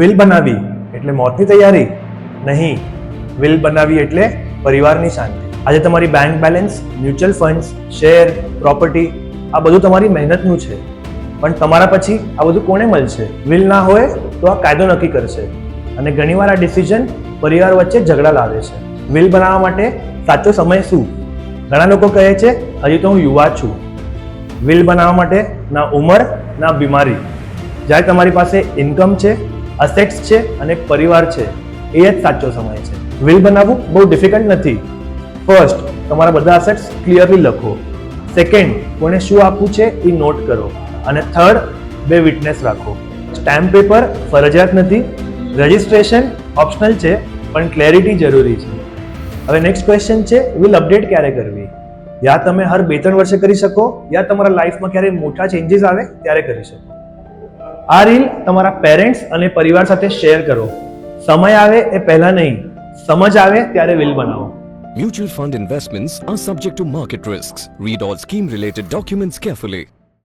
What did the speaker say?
Will બનાવી એટલે મોતની તૈયારી નહીં, વિલ બનાવી એટલે પરિવારની શાંતિ. આજે તમારી bank balance, mutual funds, share, property આ બધું તમારી મહેનતનું છે, પણ તમારા પછી આ બધું કોને મળશે? વિલ ના હોય તો આ કાયદો નક્કી કરશે, અને ઘણીવાર આ ડિસિઝન પરિવાર વચ્ચે ઝઘડા લાવે છે. વિલ બનાવવા માટે સાચો સમય શું? ઘણા લોકો કહે છે હજી તો હું યુવા છું. વિલ બનાવવા માટે ના ઉંમર ના બીમારી. જ્યારે તમારી પાસે ઇન્કમ છે, અસેટ્સ છે અને પરિવાર છે, એ જ સાચો સમય છે. વિલ બનાવવું બહુ ડિફિકલ્ટ નથી. ફર્સ્ટ, તમારા બધા અસેટ્સ ક્લિયરલી લખો. સેકન્ડ, કોને શું આપવું છે એ નોટ કરો. અને થર્ડ, 2 વિટનેસ રાખો. સ્ટેમ્પ પેપર ફરજિયાત નથી, રજિસ્ટ્રેશન ઓપ્શનલ છે, પણ ક્લેરિટી જરૂરી છે. હવે નેક્સ્ટ ક્વેશ્ચન છે, વિલ અપડેટ ક્યારે કરવી? યા તમે હર 2-3 વર્ષે કરી શકો, યા તમારા લાઈફમાં ક્યારે મોટા ચેન્જીસ આવે ત્યારે કરી શકો. આ રીલ તમારા પેરેન્ટ્સ અને પરિવાર સાથે શેર કરો. સમય આવે એ પહેલા નહીં, સમજ આવે ત્યારે વિલ બનાવો. Mutual fund investments are subject to market risks. Read all scheme related documents carefully.